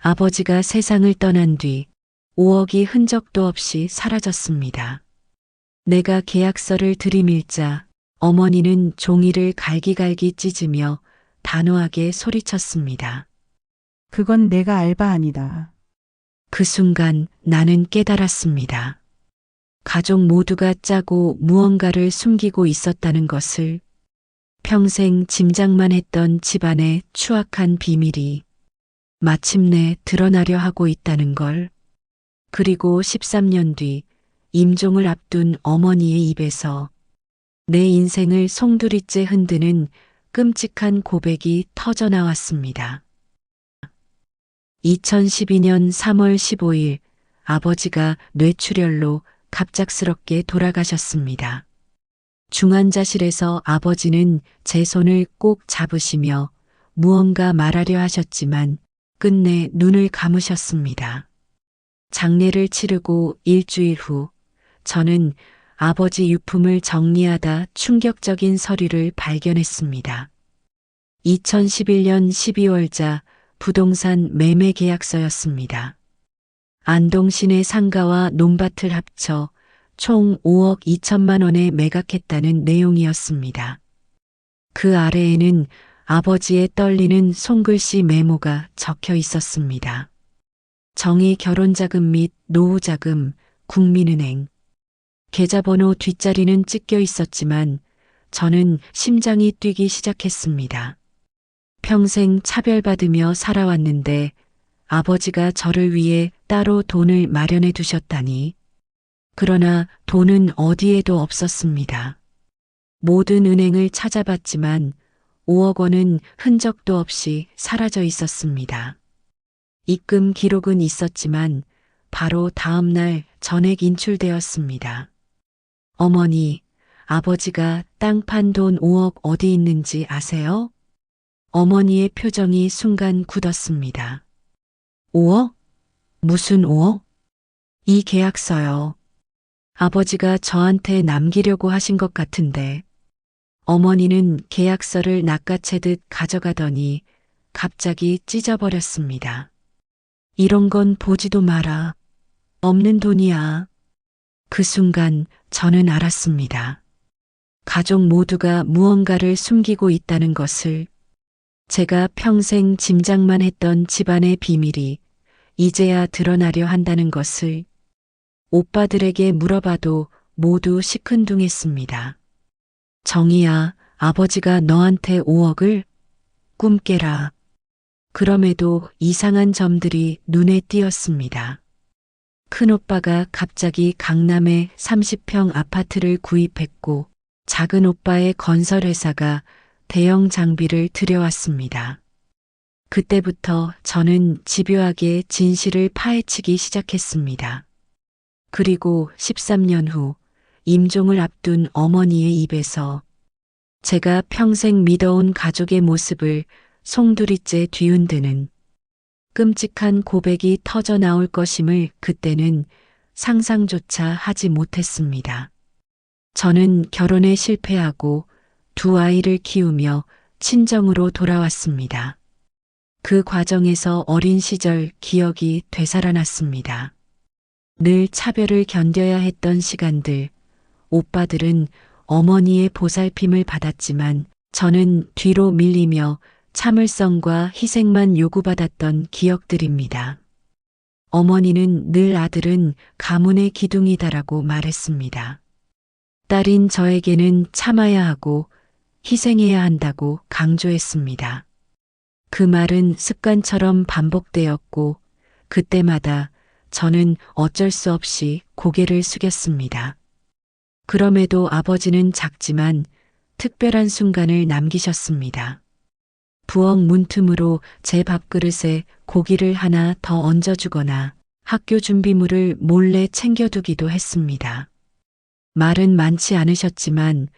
아버지가 세상을 떠난 뒤 5억이 흔적도 없이 사라졌습니다. 내가 계약서를 들이밀자 어머니는 종이를 갈기갈기 찢으며 단호하게 소리쳤습니다. 그건 내가 알바 아니다. 그 순간 나는 깨달았습니다. 가족 모두가 짜고 무언가를 숨기고 있었다는 것을, 평생 짐작만 했던 집안의 추악한 비밀이 마침내 드러나려 하고 있다는 걸. 그리고 13년 뒤 임종을 앞둔 어머니의 입에서 내 인생을 송두리째 흔드는 끔찍한 고백이 터져 나왔습니다. 2012년 3월 15일 아버지가 뇌출혈로 갑작스럽게 돌아가셨습니다. 중환자실에서 아버지는 제 손을 꼭 잡으시며 무언가 말하려 하셨지만 끝내 눈을 감으셨습니다. 장례를 치르고 일주일 후 저는 아버지 유품을 정리하다 충격적인 서류를 발견했습니다. 2011년 12월자 부동산 매매 계약서였습니다. 안동 시내 상가와 논밭을 합쳐 총 5억 2천만 원에 매각했다는 내용이었습니다. 그 아래에는 아버지의 떨리는 손글씨 메모가 적혀 있었습니다. 정의 결혼자금 및 노후자금, 국민은행. 계좌번호 뒷자리는 찢겨 있었지만 저는 심장이 뛰기 시작했습니다. 평생 차별받으며 살아왔는데 아버지가 저를 위해 따로 돈을 마련해 두셨다니. 그러나 돈은 어디에도 없었습니다. 모든 은행을 찾아봤지만 5억 원은 흔적도 없이 사라져 있었습니다. 입금 기록은 있었지만 바로 다음 날 전액 인출되었습니다. 어머니, 아버지가 땅 판 돈 5억 어디 있는지 아세요? 어머니의 표정이 순간 굳었습니다. 5억? 무슨 5억? 이 계약서요. 아버지가 저한테 남기려고 하신 것 같은데. 어머니는 계약서를 낚아채듯 가져가더니 갑자기 찢어버렸습니다. 이런 건 보지도 마라. 없는 돈이야. 그 순간 저는 알았습니다. 가족 모두가 무언가를 숨기고 있다는 것을. 제가 평생 짐작만 했던 집안의 비밀이 이제야 드러나려 한다는 것을. 오빠들에게 물어봐도 모두 시큰둥했습니다. 정희야, 아버지가 너한테 5억을? 꿈 깨라. 그럼에도 이상한 점들이 눈에 띄었습니다. 큰오빠가 갑자기 강남에 30평 아파트를 구입했고 작은 오빠의 건설회사가 대형 장비를 들여왔습니다. 그때부터 저는 집요하게 진실을 파헤치기 시작했습니다. 그리고 13년 후 임종을 앞둔 어머니의 입에서 제가 평생 믿어온 가족의 모습을 송두리째 뒤흔드는 끔찍한 고백이 터져 나올 것임을 그때는 상상조차 하지 못했습니다. 저는 결혼에 실패하고 두 아이를 키우며 친정으로 돌아왔습니다. 그 과정에서 어린 시절 기억이 되살아났습니다. 늘 차별을 견뎌야 했던 시간들, 오빠들은 어머니의 보살핌을 받았지만 저는 뒤로 밀리며 참을성과 희생만 요구받았던 기억들입니다. 어머니는 늘 아들은 가문의 기둥이다라고 말했습니다. 딸인 저에게는 참아야 하고 희생해야 한다고 강조했습니다. 그 말은 습관처럼 반복되었고 그때마다 저는 어쩔 수 없이 고개를 숙였습니다. 그럼에도 아버지는 작지만 특별한 순간을 남기셨습니다. 부엌 문틈으로 제 밥그릇에 고기를 하나 더 얹어주거나 학교 준비물을 몰래 챙겨두기도 했습니다. 말은 많지 않으셨지만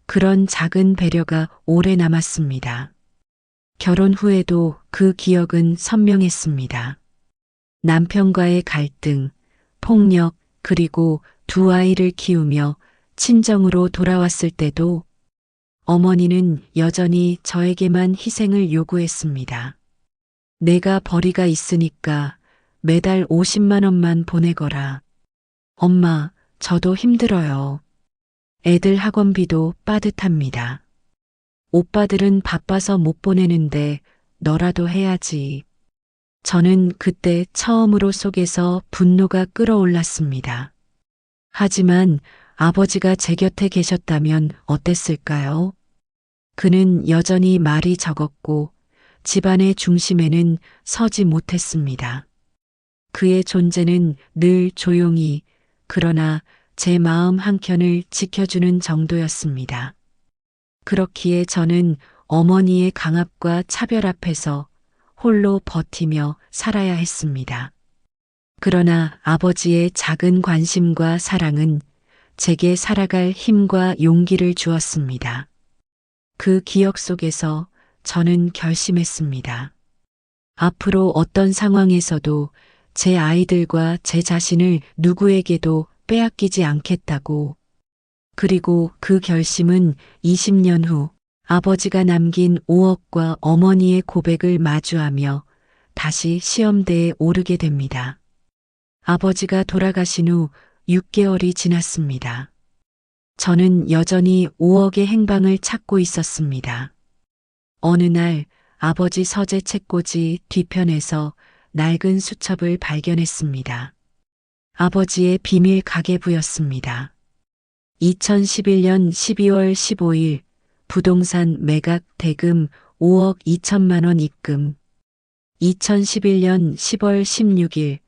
그런 작은 배려가 오래 남았습니다. 결혼 후에도 그 기억은 선명했습니다. 남편과의 갈등, 폭력, 그리고 두 아이를 키우며 친정으로 돌아왔을 때도 어머니는 여전히 저에게만 희생을 요구했습니다. 내가 벌이가 있으니까 매달 50만 원만 보내거라. 엄마, 저도 힘들어요. 애들 학원비도 빠듯합니다. 오빠들은 바빠서 못 보내는데 너라도 해야지. 저는 그때 처음으로 속에서 분노가 끓어올랐습니다. 하지만 아버지가 제 곁에 계셨다면 어땠을까요? 그는 여전히 말이 적었고 집안의 중심에는 서지 못했습니다. 그의 존재는 늘 조용히 그러나 제 마음 한켠을 지켜주는 정도였습니다. 그렇기에 저는 어머니의 강압과 차별 앞에서 홀로 버티며 살아야 했습니다. 그러나 아버지의 작은 관심과 사랑은 제게 살아갈 힘과 용기를 주었습니다. 그 기억 속에서 저는 결심했습니다. 앞으로 어떤 상황에서도 제 아이들과 제 자신을 누구에게도 빼앗기지 않겠다고. 그리고 그 결심은 20년 후 아버지가 남긴 5억과 어머니의 고백을 마주하며 다시 시험대에 오르게 됩니다. 아버지가 돌아가신 후 6개월이 지났습니다. 저는 여전히 5억의 행방을 찾고 있었습니다. 어느 날 아버지 서재 책꽂이 뒤편에서 낡은 수첩을 발견했습니다. 아버지의 비밀 가계부였습니다. 2011년 12월 15일 부동산 매각 대금 5억 2천만 원 입금. 2011년 10월 16일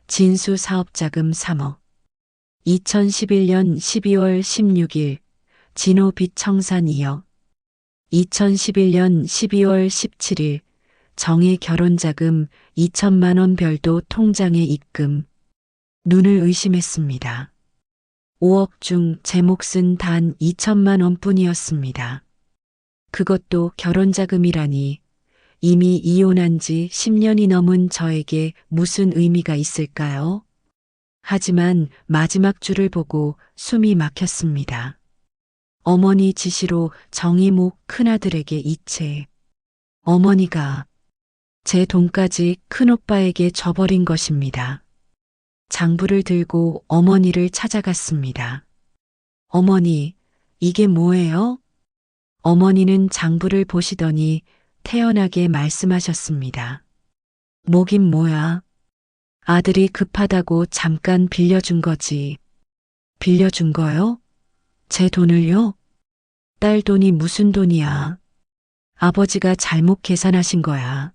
진수 사업자금 3억. 2011년 12월 16일 진호 빚 청산 2억. 2011년 12월 17일 정의 결혼자금 2천만 원 별도 통장에 입금. 눈을 의심했습니다. 5억 중 제 몫은 단 2천만 원뿐이었습니다. 그것도 결혼자금이라니 이미 이혼한 지 10년이 넘은 저에게 무슨 의미가 있을까요? 하지만 마지막 줄을 보고 숨이 막혔습니다. 어머니 지시로 정이목 큰아들에게 이체. 어머니가 제 돈까지 큰오빠에게 줘버린 것입니다. 장부를 들고 어머니를 찾아갔습니다. 어머니, 이게 뭐예요? 어머니는 장부를 보시더니 태연하게 말씀하셨습니다. 뭐긴 뭐야. 아들이 급하다고 잠깐 빌려준 거지. 빌려준 거요? 제 돈을요? 딸 돈이 무슨 돈이야. 아버지가 잘못 계산하신 거야.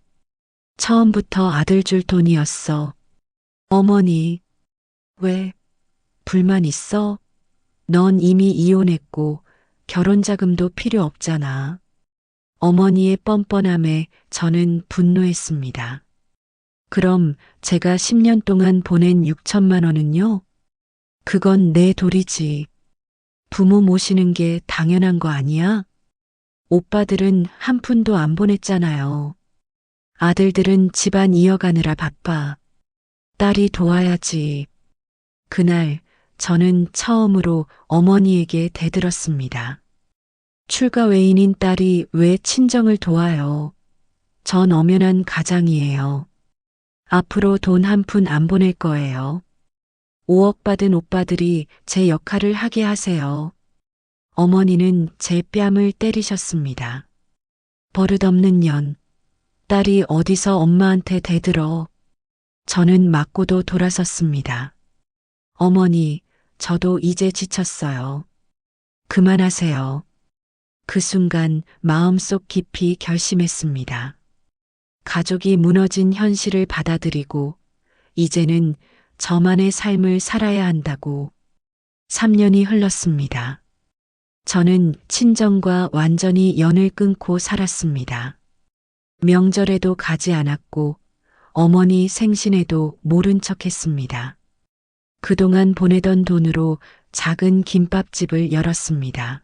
처음부터 아들 줄 돈이었어. 어머니, 왜? 불만 있어? 넌 이미 이혼했고 결혼자금도 필요 없잖아. 어머니의 뻔뻔함에 저는 분노했습니다. 그럼 제가 10년 동안 보낸 6천만 원은요? 그건 내 도리지. 부모 모시는 게 당연한 거 아니야? 오빠들은 한 푼도 안 보냈잖아요. 아들들은 집안 이어가느라 바빠. 딸이 도와야지. 그날 저는 처음으로 어머니에게 대들었습니다. 출가 외인인 딸이 왜 친정을 도와요? 전 엄연한 가장이에요. 앞으로 돈 한 푼 안 보낼 거예요. 5억 받은 오빠들이 제 역할을 하게 하세요. 어머니는 제 뺨을 때리셨습니다. 버릇없는 년. 딸이 어디서 엄마한테 대들어. 저는 맞고도 돌아섰습니다. 어머니, 저도 이제 지쳤어요. 그만하세요. 그 순간 마음속 깊이 결심했습니다. 가족이 무너진 현실을 받아들이고 이제는 저만의 삶을 살아야 한다고. 3년이 흘렀습니다. 저는 친정과 완전히 연을 끊고 살았습니다. 명절에도 가지 않았고 어머니 생신에도 모른 척 했습니다. 그동안 보내던 돈으로 작은 김밥집을 열었습니다.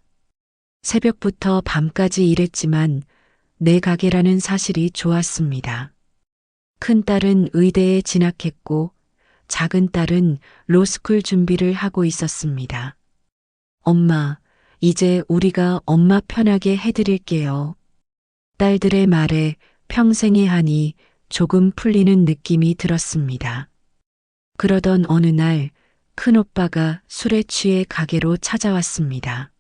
새벽부터 밤까지 일했지만 내 가게라는 사실이 좋았습니다. 큰딸은 의대에 진학했고 작은 딸은 로스쿨 준비를 하고 있었습니다. 엄마, 이제 우리가 엄마 편하게 해드릴게요. 딸들의 말에 평생의 한이 조금 풀리는 느낌이 들었습니다. 그러던 어느 날 큰오빠가 술에 취해 가게로 찾아왔습니다.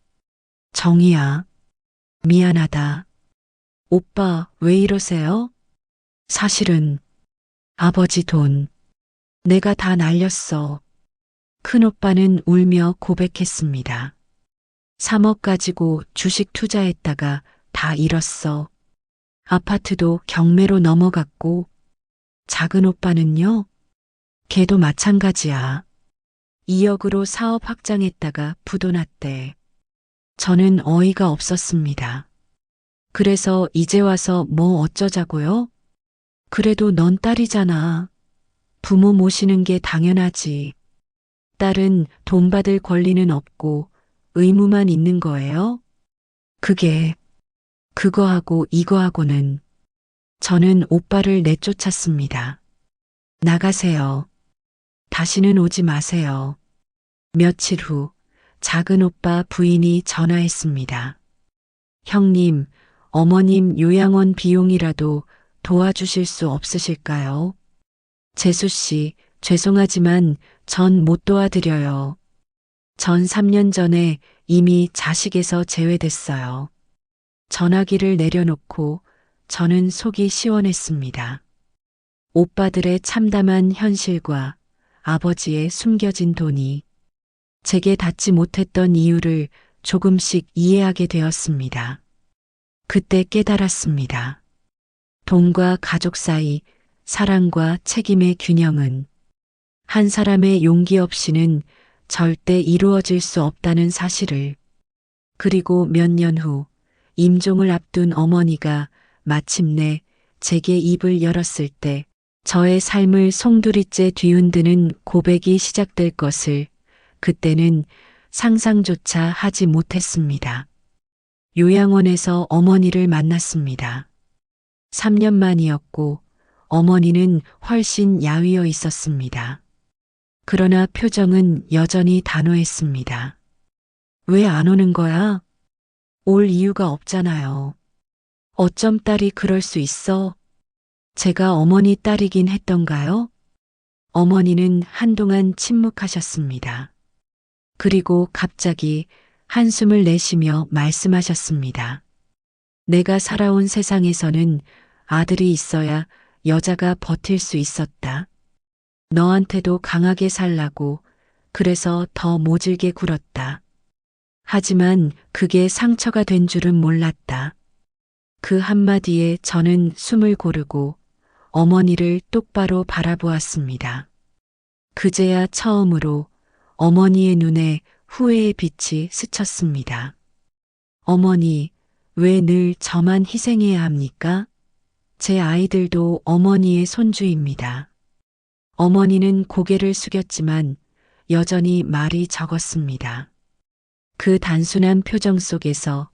정희야, 미안하다. 오빠, 왜 이러세요? 사실은 아버지 돈 내가 다 날렸어. 큰오빠는 울며 고백했습니다. 3억 가지고 주식 투자했다가 다 잃었어. 아파트도 경매로 넘어갔고, 작은 오빠는요? 걔도 마찬가지야. 2억으로 사업 확장했다가 부도 났대. 저는 어이가 없었습니다. 그래서 이제 와서 뭐 어쩌자고요? 그래도 넌 딸이잖아. 부모 모시는 게 당연하지. 딸은 돈 받을 권리는 없고 의무만 있는 거예요? 그거하고 이거하고는 저는 오빠를 내쫓았습니다. 나가세요. 다시는 오지 마세요. 며칠 후 작은 오빠 부인이 전화했습니다. 형님, 어머님 요양원 비용이라도 도와주실 수 없으실까요? 재수 씨, 죄송하지만 전 못 도와드려요. 전 3년 전에 이미 자식에서 제외됐어요. 전화기를 내려놓고 저는 속이 시원했습니다. 오빠들의 참담한 현실과 아버지의 숨겨진 돈이 제게 닿지 못했던 이유를 조금씩 이해하게 되었습니다. 그때 깨달았습니다. 돈과 가족 사이 사랑과 책임의 균형은 한 사람의 용기 없이는 절대 이루어질 수 없다는 사실을. 그리고 몇 년 후 임종을 앞둔 어머니가 마침내 제게 입을 열었을 때 저의 삶을 송두리째 뒤흔드는 고백이 시작될 것을 그때는 상상조차 하지 못했습니다. 요양원에서 어머니를 만났습니다. 3년 만이었고 어머니는 훨씬 야위어 있었습니다. 그러나 표정은 여전히 단호했습니다. 왜 안 오는 거야? 올 이유가 없잖아요. 어쩜 딸이 그럴 수 있어? 제가 어머니 딸이긴 했던가요? 어머니는 한동안 침묵하셨습니다. 그리고 갑자기 한숨을 내쉬며 말씀하셨습니다. 내가 살아온 세상에서는 아들이 있어야 여자가 버틸 수 있었다. 너한테도 강하게 살라고 그래서 더 모질게 굴었다. 하지만 그게 상처가 된 줄은 몰랐다. 그 한마디에 저는 숨을 고르고 어머니를 똑바로 바라보았습니다. 그제야 처음으로 어머니의 눈에 후회의 빛이 스쳤습니다. 어머니, 왜 늘 저만 희생해야 합니까? 제 아이들도 어머니의 손주입니다. 어머니는 고개를 숙였지만 여전히 말이 적었습니다. 그 단순한 표정 속에서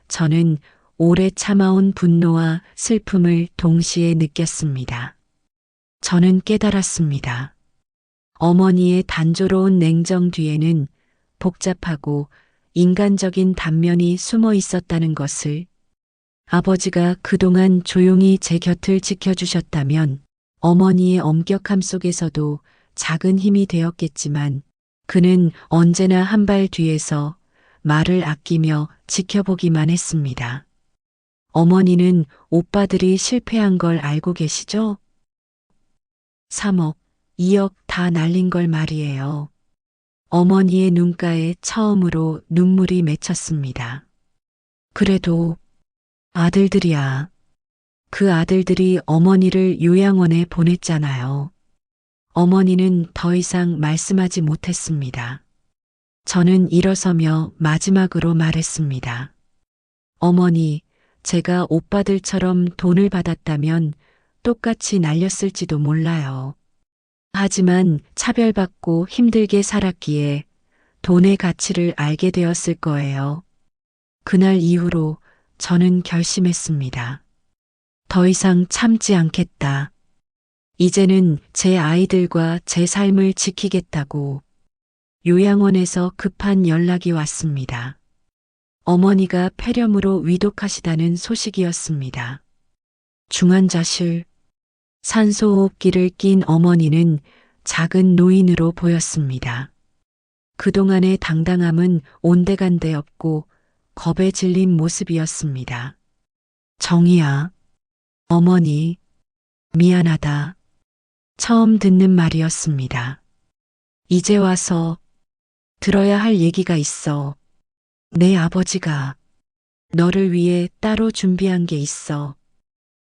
저는 오래 참아온 분노와 슬픔을 동시에 느꼈습니다. 저는 깨달았습니다. 어머니의 단조로운 냉정 뒤에는 복잡하고 인간적인 단면이 숨어 있었다는 것을. 아버지가 그동안 조용히 제 곁을 지켜주셨다면 어머니의 엄격함 속에서도 작은 힘이 되었겠지만 그는 언제나 한 발 뒤에서 말을 아끼며 지켜보기만 했습니다. 어머니는 오빠들이 실패한 걸 알고 계시죠? 3억, 2억 다 날린 걸 말이에요. 어머니의 눈가에 처음으로 눈물이 맺혔습니다. 그래도 아들들이야. 그 아들들이 어머니를 요양원에 보냈잖아요. 어머니는 더 이상 말씀하지 못했습니다. 저는 일어서며 마지막으로 말했습니다. 어머니, 제가 오빠들처럼 돈을 받았다면 똑같이 날렸을지도 몰라요. 하지만 차별받고 힘들게 살았기에 돈의 가치를 알게 되었을 거예요. 그날 이후로 저는 결심했습니다. 더 이상 참지 않겠다. 이제는 제 아이들과 제 삶을 지키겠다고. 요양원에서 급한 연락이 왔습니다. 어머니가 폐렴으로 위독하시다는 소식이었습니다. 중환자실, 산소호흡기를 낀 어머니는 작은 노인으로 보였습니다. 그동안의 당당함은 온데간데 없고 겁에 질린 모습이었습니다. 정희야, 어머니, 미안하다. 처음 듣는 말이었습니다. 이제 와서 들어야 할 얘기가 있어. 내 아버지가 너를 위해 따로 준비한 게 있어.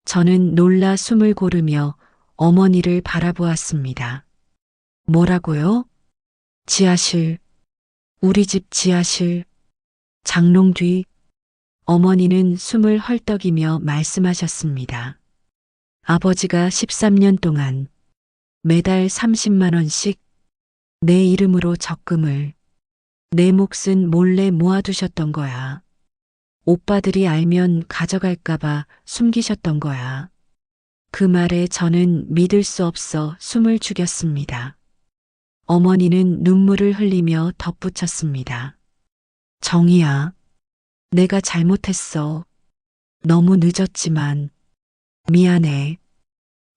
저는 놀라 숨을 고르며 어머니를 바라보았습니다. 뭐라고요? 지하실, 우리 집 지하실, 장롱 뒤. 어머니는 숨을 헐떡이며 말씀하셨습니다. 아버지가 13년 동안 매달 30만 원씩 내 이름으로 적금을 내 몫은 몰래 모아두셨던 거야. 오빠들이 알면 가져갈까봐 숨기셨던 거야. 그 말에 저는 믿을 수 없어 숨을 죽였습니다. 어머니는 눈물을 흘리며 덧붙였습니다. 정희야, 내가 잘못했어. 너무 늦었지만 미안해.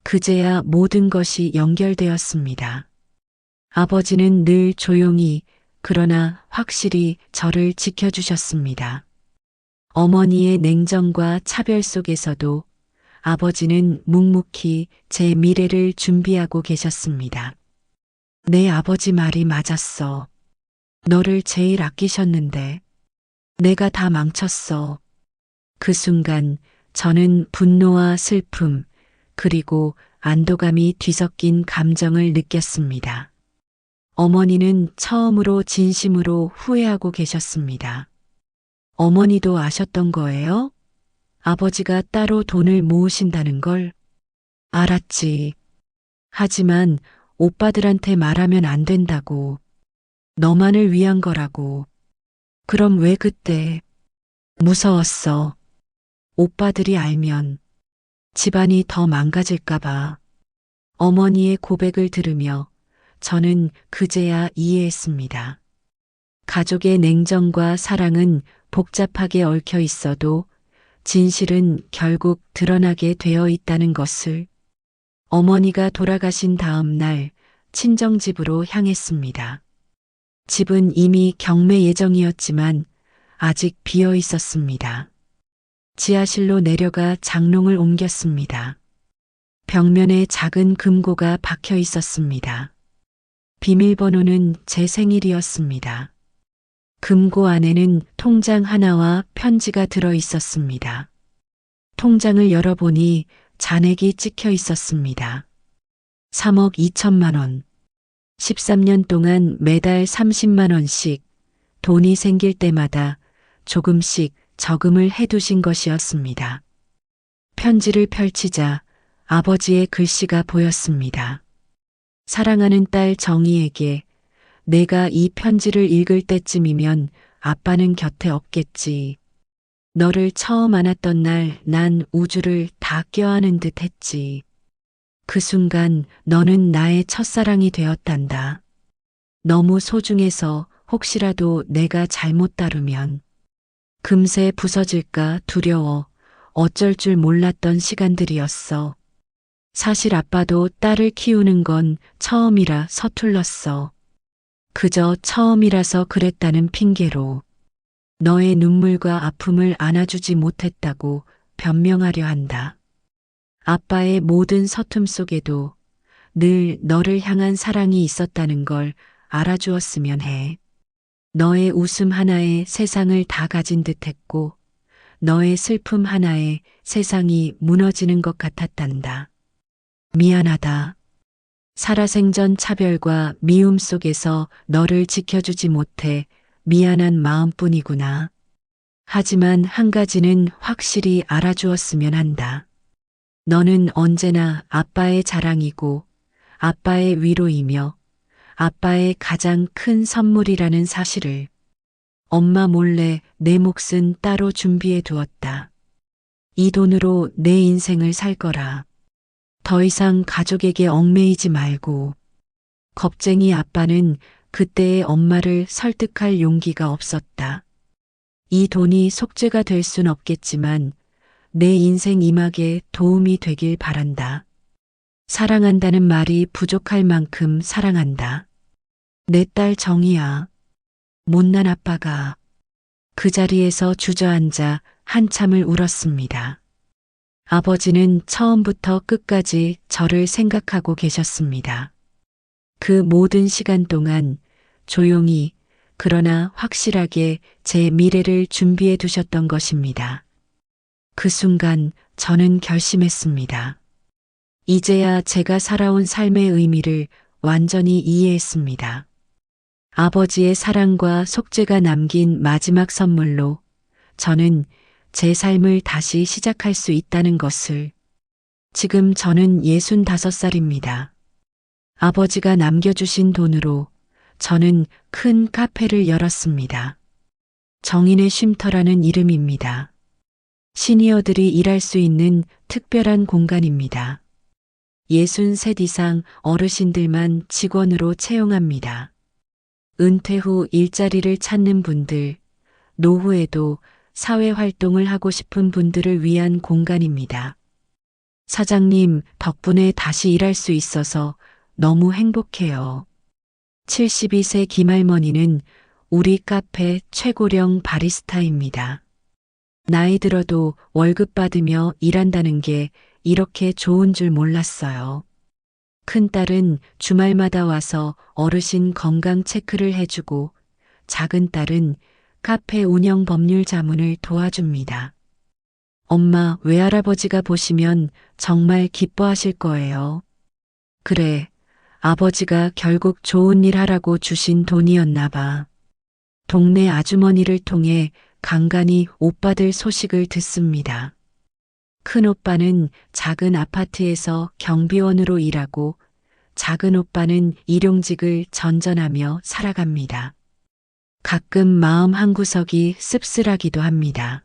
그제야 모든 것이 연결되었습니다. 아버지는 늘 조용히 그러나 확실히 저를 지켜주셨습니다. 어머니의 냉정과 차별 속에서도 아버지는 묵묵히 제 미래를 준비하고 계셨습니다. 내 아버지 말이 맞았어. 너를 제일 아끼셨는데 내가 다 망쳤어. 그 순간 저는 분노와 슬픔 그리고 안도감이 뒤섞인 감정을 느꼈습니다. 어머니는 처음으로 진심으로 후회하고 계셨습니다. 어머니도 아셨던 거예요? 아버지가 따로 돈을 모으신다는 걸? 알았지. 하지만 오빠들한테 말하면 안 된다고. 너만을 위한 거라고. 그럼 왜 그때? 무서웠어. 오빠들이 알면 집안이 더 망가질까봐. 어머니의 고백을 들으며 저는 그제야 이해했습니다. 가족의 냉정과 사랑은 복잡하게 얽혀 있어도 진실은 결국 드러나게 되어 있다는 것을. 어머니가 돌아가신 다음 날 친정집으로 향했습니다. 집은 이미 경매 예정이었지만 아직 비어 있었습니다. 지하실로 내려가 장롱을 옮겼습니다. 벽면에 작은 금고가 박혀 있었습니다. 비밀번호는 제 생일이었습니다. 금고 안에는 통장 하나와 편지가 들어 있었습니다. 통장을 열어보니 잔액이 찍혀 있었습니다. 3억 2천만 원. 13년 동안 매달 30만 원씩 돈이 생길 때마다 조금씩 저금을 해두신 것이었습니다. 편지를 펼치자 아버지의 글씨가 보였습니다. 사랑하는 딸 정희에게 내가 이 편지를 읽을 때쯤이면 아빠는 곁에 없겠지. 너를 처음 안았던 날 난 우주를 다 껴안은 듯 했지. 그 순간 너는 나의 첫사랑이 되었단다. 너무 소중해서 혹시라도 내가 잘못 다루면 금세 부서질까 두려워 어쩔 줄 몰랐던 시간들이었어. 사실 아빠도 딸을 키우는 건 처음이라 서툴렀어. 그저 처음이라서 그랬다는 핑계로 너의 눈물과 아픔을 안아주지 못했다고 변명하려 한다. 아빠의 모든 서툼 속에도 늘 너를 향한 사랑이 있었다는 걸 알아주었으면 해. 너의 웃음 하나에 세상을 다 가진 듯 했고 너의 슬픔 하나에 세상이 무너지는 것 같았단다. 미안하다. 살아생전 차별과 미움 속에서 너를 지켜주지 못해 미안한 마음뿐이구나. 하지만 한 가지는 확실히 알아주었으면 한다. 너는 언제나 아빠의 자랑이고 아빠의 위로이며 아빠의 가장 큰 선물이라는 사실을. 엄마 몰래 내 몫은 따로 준비해 두었다. 이 돈으로 내 인생을 살 거라. 더 이상 가족에게 얽매이지 말고. 겁쟁이 아빠는 그때의 엄마를 설득할 용기가 없었다. 이 돈이 속죄가 될 순 없겠지만 내 인생 이막에 도움이 되길 바란다. 사랑한다는 말이 부족할 만큼 사랑한다. 내 딸 정이야. 못난 아빠가 그 자리에서 주저앉아 한참을 울었습니다. 아버지는 처음부터 끝까지 저를 생각하고 계셨습니다. 그 모든 시간 동안 조용히 그러나 확실하게 제 미래를 준비해 두셨던 것입니다. 그 순간 저는 결심했습니다. 이제야 제가 살아온 삶의 의미를 완전히 이해했습니다. 아버지의 사랑과 속죄가 남긴 마지막 선물로 저는 제 삶을 다시 시작할 수 있다는 것을. 지금 저는 65살입니다. 아버지가 남겨주신 돈으로 저는 큰 카페를 열었습니다. 정인의 쉼터라는 이름입니다. 시니어들이 일할 수 있는 특별한 공간입니다. 63 이상 어르신들만 직원으로 채용합니다. 은퇴 후 일자리를 찾는 분들, 노후에도 사회활동을 하고 싶은 분들을 위한 공간입니다. 사장님 덕분에 다시 일할 수 있어서 너무 행복해요. 72세 김할머니는 우리 카페 최고령 바리스타입니다. 나이 들어도 월급 받으며 일한다는 게 이렇게 좋은 줄 몰랐어요. 큰딸은 주말마다 와서 어르신 건강 체크를 해주고 작은 딸은 카페 운영 법률 자문을 도와줍니다. 엄마, 외할아버지가 보시면 정말 기뻐하실 거예요. 그래, 아버지가 결국 좋은 일 하라고 주신 돈이었나 봐. 동네 아주머니를 통해 간간히 오빠들 소식을 듣습니다. 큰 오빠는 작은 아파트에서 경비원으로 일하고 작은 오빠는 일용직을 전전하며 살아갑니다. 가끔 마음 한구석이 씁쓸하기도 합니다.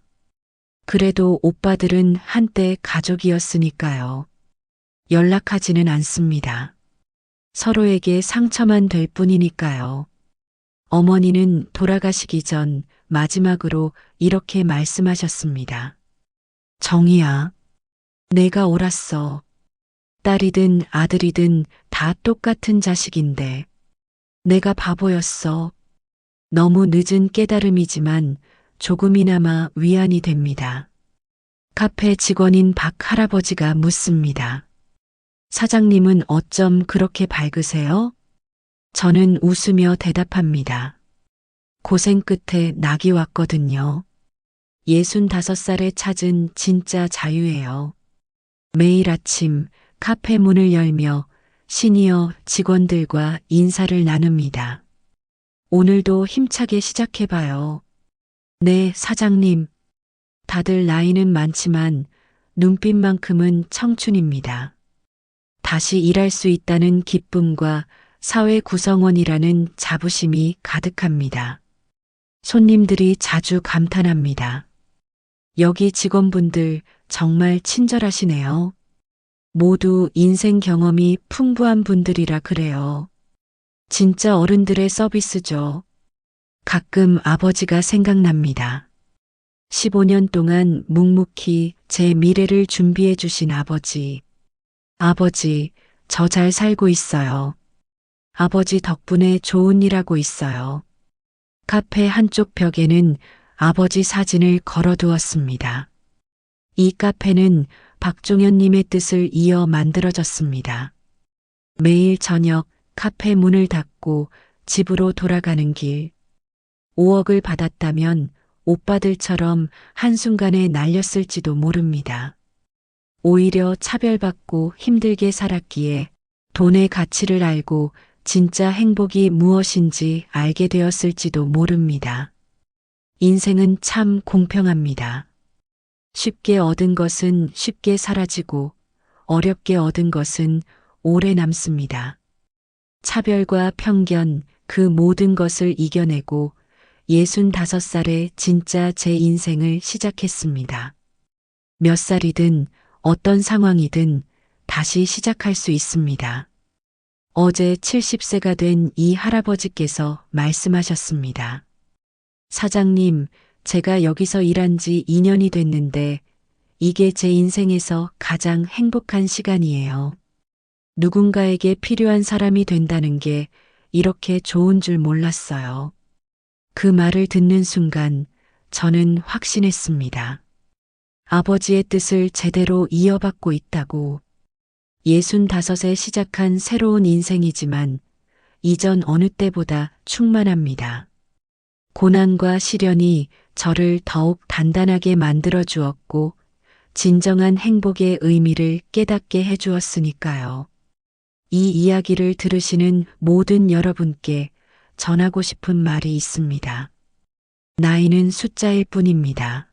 그래도 오빠들은 한때 가족이었으니까요. 연락하지는 않습니다. 서로에게 상처만 될 뿐이니까요. 어머니는 돌아가시기 전 마지막으로 이렇게 말씀하셨습니다. 정이야, 내가 옳았어. 딸이든 아들이든 다 똑같은 자식인데 내가 바보였어. 너무 늦은 깨달음이지만 조금이나마 위안이 됩니다. 카페 직원인 박 할아버지가 묻습니다. 사장님은 어쩜 그렇게 밝으세요? 저는 웃으며 대답합니다. 고생 끝에 낙이 왔거든요. 65살에 찾은 진짜 자유예요. 매일 아침 카페 문을 열며 시니어 직원들과 인사를 나눕니다. 오늘도 힘차게 시작해봐요. 네, 사장님. 다들 나이는 많지만 눈빛만큼은 청춘입니다. 다시 일할 수 있다는 기쁨과 사회 구성원이라는 자부심이 가득합니다. 손님들이 자주 감탄합니다. 여기 직원분들 정말 친절하시네요. 모두 인생 경험이 풍부한 분들이라 그래요. 진짜 어른들의 서비스죠. 가끔 아버지가 생각납니다. 15년 동안 묵묵히 제 미래를 준비해 주신 아버지. 아버지, 저 잘 살고 있어요. 아버지 덕분에 좋은 일 하고 있어요. 카페 한쪽 벽에는 아버지 사진을 걸어두었습니다. 이 카페는 박종현님의 뜻을 이어 만들어졌습니다. 매일 저녁 카페 문을 닫고 집으로 돌아가는 길. 5억을 받았다면 오빠들처럼 한순간에 날렸을지도 모릅니다. 오히려 차별받고 힘들게 살았기에 돈의 가치를 알고 진짜 행복이 무엇인지 알게 되었을지도 모릅니다. 인생은 참 공평합니다. 쉽게 얻은 것은 쉽게 사라지고 어렵게 얻은 것은 오래 남습니다. 차별과 편견, 그 모든 것을 이겨내고 65살에 진짜 제 인생을 시작했습니다. 몇 살이든 어떤 상황이든 다시 시작할 수 있습니다. 어제 70세가 된 이 할아버지께서 말씀하셨습니다. 사장님, 제가 여기서 일한 지 2년이 됐는데 이게 제 인생에서 가장 행복한 시간이에요. 누군가에게 필요한 사람이 된다는 게 이렇게 좋은 줄 몰랐어요. 그 말을 듣는 순간 저는 확신했습니다. 아버지의 뜻을 제대로 이어받고 있다고. 65에 시작한 새로운 인생이지만 이전 어느 때보다 충만합니다. 고난과 시련이 저를 더욱 단단하게 만들어 주었고 진정한 행복의 의미를 깨닫게 해 주었으니까요. 이 이야기를 들으시는 모든 여러분께 전하고 싶은 말이 있습니다. 나이는 숫자일 뿐입니다.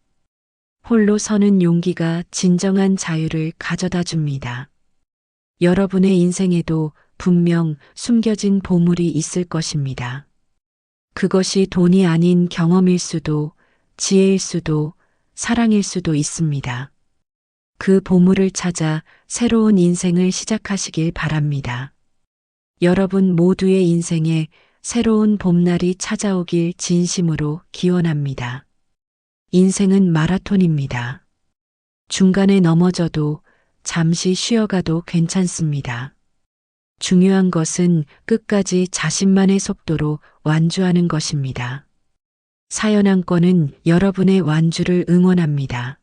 홀로 서는 용기가 진정한 자유를 가져다 줍니다. 여러분의 인생에도 분명 숨겨진 보물이 있을 것입니다. 그것이 돈이 아닌 경험일 수도, 지혜일 수도, 사랑일 수도 있습니다. 그 보물을 찾아 새로운 인생을 시작하시길 바랍니다. 여러분 모두의 인생에 새로운 봄날이 찾아오길 진심으로 기원합니다. 인생은 마라톤입니다. 중간에 넘어져도 잠시 쉬어가도 괜찮습니다. 중요한 것은 끝까지 자신만의 속도로 완주하는 것입니다. 사연 한 건은 여러분의 완주를 응원합니다.